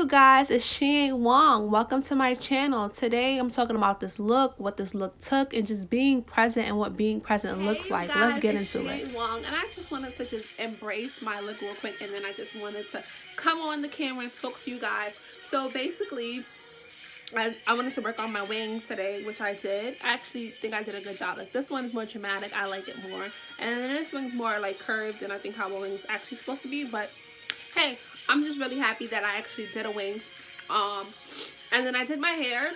you guys, it's Xiang Wong. Welcome to my channel. Today I'm talking about this look, what this look took, and just being present and what being present looks like. Guys, let's get into it. Wong, and I just wanted to just embrace my look real quick, and then I just wanted to come on the camera and talk to you guys. So basically, I wanted to work on my wing today, which I did. I actually think I did a good job. Like, this one is more dramatic. I like it more. And then this one's more like curved, and I think how a wing's actually supposed to be. But hey, I'm just really happy that I actually did a wing. And then I did my hair.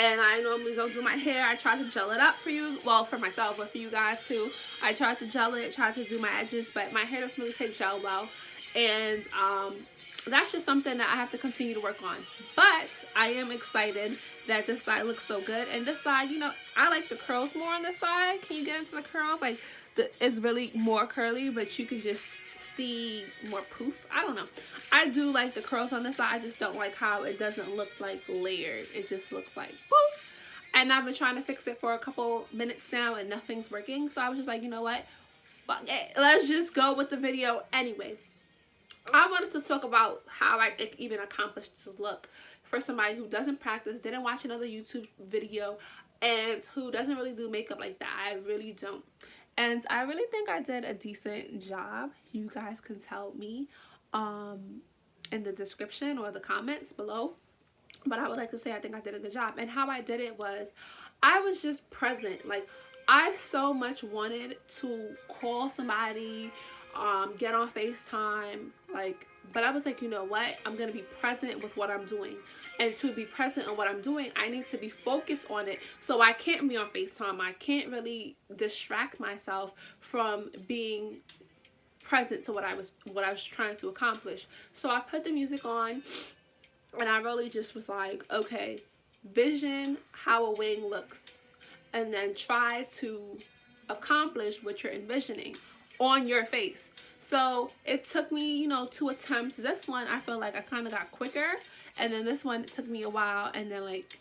And I normally don't do my hair. I tried to gel it up for you. Well, for myself, but for you guys too. I tried to gel it, tried to do my edges, but my hair doesn't really take gel well. And that's just something that I have to continue to work on. But I am excited that this side looks so good. And this side, you know, I like the curls more on this side. Can you get into the curls? Like, it's really more curly, but you can just see more poof. I don't know. I do like the curls on this side. I just don't like how it doesn't look like layered. It just looks like poof. And I've been trying to fix it for a couple minutes now and nothing's working. So I was just like, you know what? Fuck it. Let's just go with the video anyway. I wanted to talk about how I even accomplished this look for somebody who doesn't practice, didn't watch another YouTube video, and who doesn't really do makeup like that. I really don't. And I really think I did a decent job. You guys can tell me in the description or the comments below. But I would like to say I think I did a good job. And how I did it was I was just present. Like, I so much wanted to call somebody, get on FaceTime, like, but I was like, you know what? I'm going to be present with what I'm doing. And to be present on what I'm doing, I need to be focused on it. So I can't be on FaceTime. I can't really distract myself from being present to what I was trying to accomplish. So I put the music on, and I really just was like, okay, vision how a wing looks, and then try to accomplish what you're envisioning on your face. So it took me, you know, 2 attempts. This one, I feel like I kind of got quicker. And then this one, it took me a while. And then, like,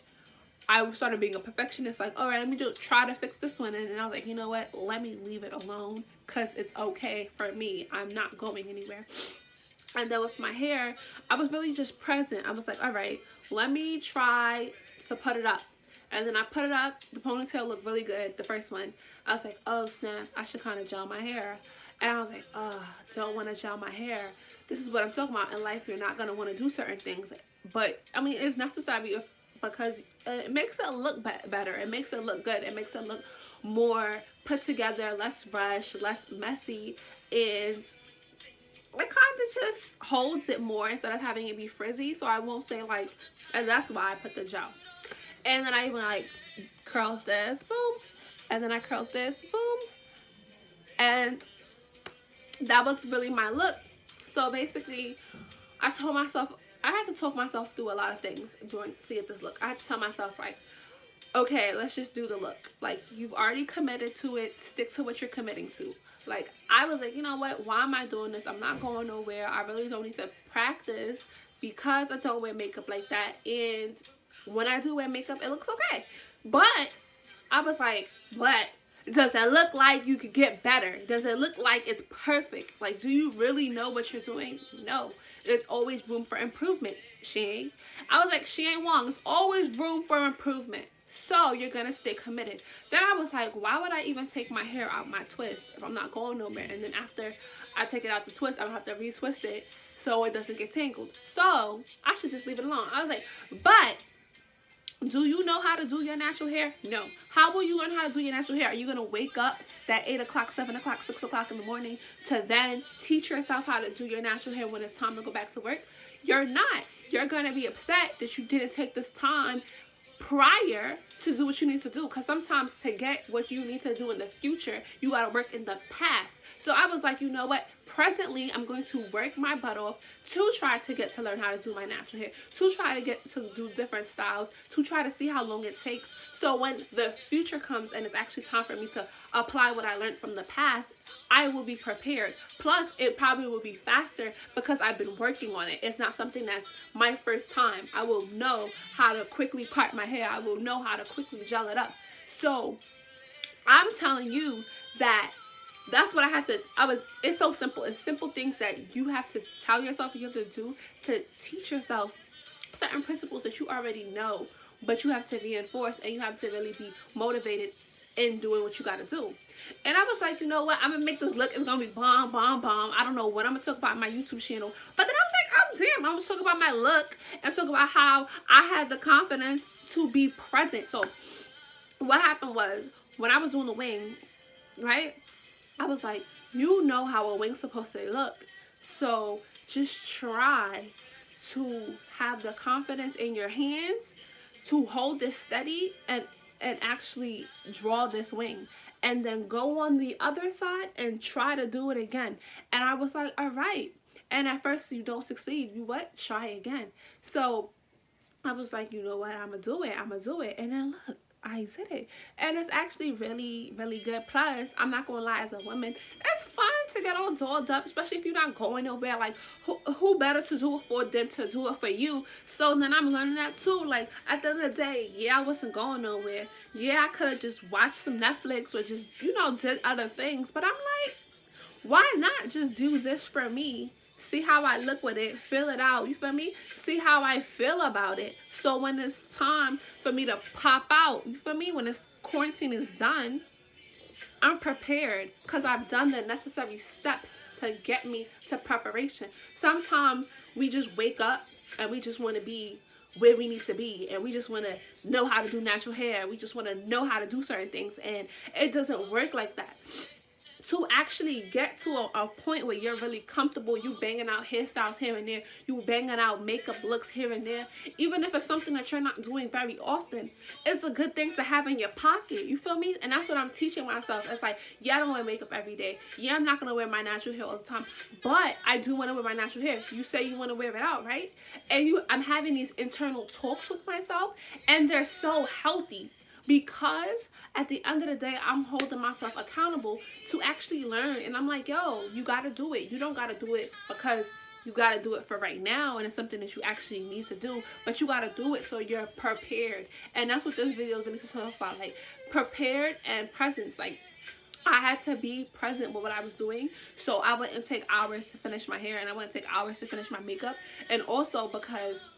I started being a perfectionist. Like, all right, let me try to fix this one. And then I was like, you know what? Let me leave it alone because it's okay for me. I'm not going anywhere. And then with my hair, I was really just present. I was like, all right, let me try to put it up. And then I put it up. The ponytail looked really good, the first one. I was like, oh, snap, I should kind of gel my hair. And I was like, oh, don't want to gel my hair. This is what I'm talking about. In life, you're not going to want to do certain things. But, I mean, it's necessary because it makes it look better. It makes it look good. It makes it look more put together, less rushed, less messy. And it kind of just holds it more instead of having it be frizzy. So I won't say, like, and that's why I put the gel. And then I even, like, curled this, boom. And then I curled this, boom. And that was really my look. So basically, I told myself, I had to talk myself through a lot of things to get this look. I had to tell myself, like, okay, let's just do the look. Like, you've already committed to it. Stick to what you're committing to. Like, I was like, you know what? Why am I doing this? I'm not going nowhere. I really don't need to practice because I don't wear makeup like that. And when I do wear makeup, it looks okay. But I was like, but does it look like you could get better? Does it look like it's perfect? Like, do you really know what you're doing? No. There's always room for improvement, Xiang. I was like, Xiang Wong, there's always room for improvement. So you're going to stay committed. Then I was like, why would I even take my hair out my twist if I'm not going nowhere? And then after I take it out the twist, I don't have to retwist it so it doesn't get tangled. So I should just leave it alone. I was like, but do you know how to do your natural hair? No. How will you learn how to do your natural hair? Are you going to wake up that 8 o'clock, 7 o'clock, 6 o'clock in the morning to then teach yourself how to do your natural hair when it's time to go back to work? You're not. You're going to be upset that you didn't take this time prior to do what you need to do, because sometimes to get what you need to do in the future, you got to work in the past. So I was like, you know what? Presently, I'm going to work my butt off to try to get to learn how to do my natural hair, to try to get to do different styles, to try to see how long it takes. So when the future comes and it's actually time for me to apply what I learned from the past, I will be prepared. Plus, it probably will be faster because I've been working on it. It's not something that's my first time. I will know how to quickly part my hair. I will know how to quickly gel it up. So I'm telling you that that's what I had to, it's so simple. It's simple things that you have to tell yourself you have to do to teach yourself certain principles that you already know, but you have to reinforce, and you have to really be motivated in doing what you got to do. And I was like, you know what, I'm gonna make this look, it's gonna be bomb. I don't know what I'm gonna talk about on my YouTube channel, but then I was like, oh damn, I'm gonna talk about my look and talk about how I had the confidence to be present. So what happened was, when I was doing the wing, right, I was like, you know how a wing's supposed to look, so just try to have the confidence in your hands to hold this steady and actually draw this wing, and then go on the other side and try to do it again. And I was like, all right. And at first you don't succeed, you what, try again. So I was like, you know what, I'm gonna do it. And then look, I did it, and it's actually really, really good. Plus, I'm not gonna lie, as a woman, it's fun to get all dolled up, especially if you're not going nowhere. Like, who better to do it for than to do it for you? So then I'm learning that too. Like, at the end of the day, yeah, I wasn't going nowhere. Yeah, I could have just watched some Netflix or just, you know, did other things. But I'm like, why not just do this for me? See how I look with it, feel it out, you feel me? See how I feel about it. So when it's time for me to pop out, you feel me? When this quarantine is done, I'm prepared because I've done the necessary steps to get me to preparation. Sometimes we just wake up and we just want to be where we need to be, and we just want to know how to do natural hair. We just want to know how to do certain things, and it doesn't work like that. To actually get to a point where you're really comfortable, you banging out hairstyles here and there, you banging out makeup looks here and there, even if it's something that you're not doing very often, it's a good thing to have in your pocket, you feel me? And that's what I'm teaching myself. It's like, yeah, I don't wear makeup every day. Yeah, I'm not going to wear my natural hair all the time, but I do want to wear my natural hair. You say you want to wear it out, right? And I'm having these internal talks with myself, and they're so healthy. Because at the end of the day, I'm holding myself accountable to actually learn. And I'm like, yo, you got to do it. You don't got to do it because you got to do it for right now, and it's something that you actually need to do. But you got to do it so you're prepared. And that's what this video is really to talk about. Like, prepared and presence. Like, I had to be present with what I was doing. So I wouldn't take hours to finish my hair, and I wouldn't take hours to finish my makeup. And also because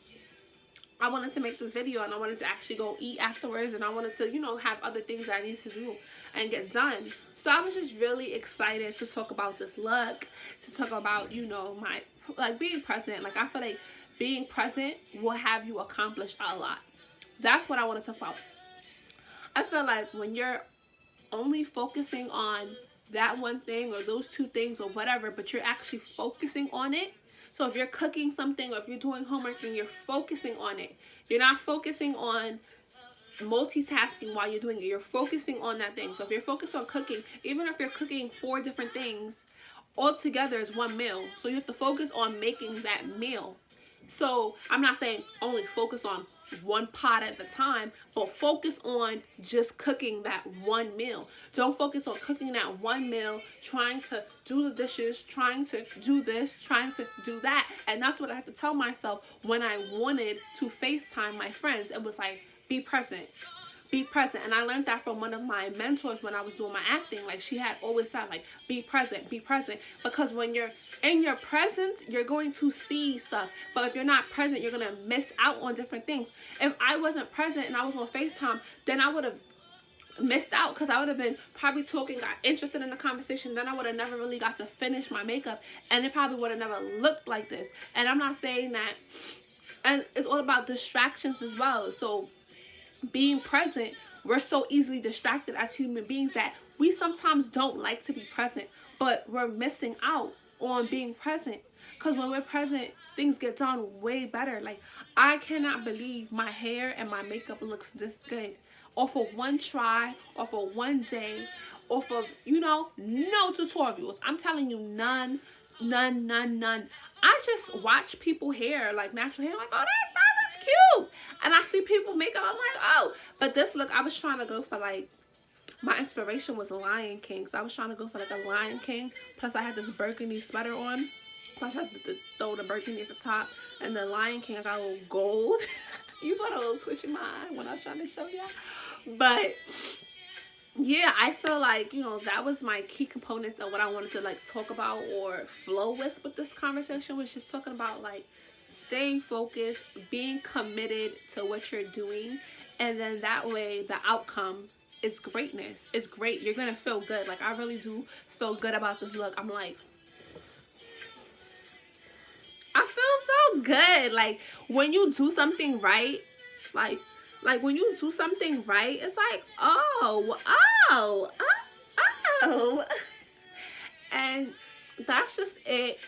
I wanted to make this video, and I wanted to actually go eat afterwards, and I wanted to, you know, have other things that I needed to do and get done. So I was just really excited to talk about this look, to talk about, you know, my, like, being present. Like, I feel like being present will have you accomplish a lot. That's what I want to talk about. I feel like when you're only focusing on that one thing or those two things or whatever, but you're actually focusing on it. So if you're cooking something, or if you're doing homework and you're focusing on it, you're not focusing on multitasking while you're doing it. You're focusing on that thing. So if you're focused on cooking, even if you're cooking 4 different things, all together is one meal. So you have to focus on making that meal. So I'm not saying only focus on one pot at a time, but focus on just cooking that one meal. Don't focus on cooking that one meal, trying to do the dishes, trying to do this, trying to do that. And that's what I had to tell myself when I wanted to FaceTime my friends. It was like, be present. Be present. And I learned that from one of my mentors when I was doing my acting. Like, she had always said, like, be present, be present. Because when you're in your presence, you're going to see stuff. But if you're not present, you're going to miss out on different things. If I wasn't present and I was on FaceTime, then I would have missed out, because I would have been probably talking, got interested in the conversation, then I would have never really got to finish my makeup, and it probably would have never looked like this. And I'm not saying that, and it's all about distractions as well. So being present, we're so easily distracted as human beings that we sometimes don't like to be present, but we're missing out on being present. Because when we're present, things get done way better. Like, I cannot believe my hair and my makeup looks this good off of one try, off of one day, off of, you know, no tutorials. I'm telling you, none. I just watch people hair, like natural hair, like, oh, that style is cute. And I see people makeup, I'm like, oh. But this look, I was trying to go for, like, my inspiration was Lion King. So I was trying to go for, like, a Lion King. Plus, I had this burgundy sweater on. So I had to throw the burgundy at the top. And the Lion King, I got a little gold. You saw the little twitch in my eye when I was trying to show y'all. But yeah, I feel like, you know, that was my key components of what I wanted to like talk about or flow with this conversation, was just talking about like staying focused, being committed to what you're doing, and then that way the outcome is greatness. It's great. You're gonna feel good. Like, I really do feel good about this look. I'm like, I feel so good. Like, when you do something right, like when you do something right, it's like, oh. And that's just it.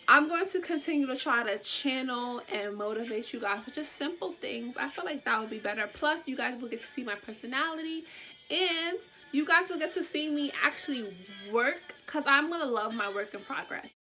I'm going to continue to try to channel and motivate you guys with just simple things. I feel like that would be better. Plus, you guys will get to see my personality, and you guys will get to see me actually work, because I'm going to love my work in progress.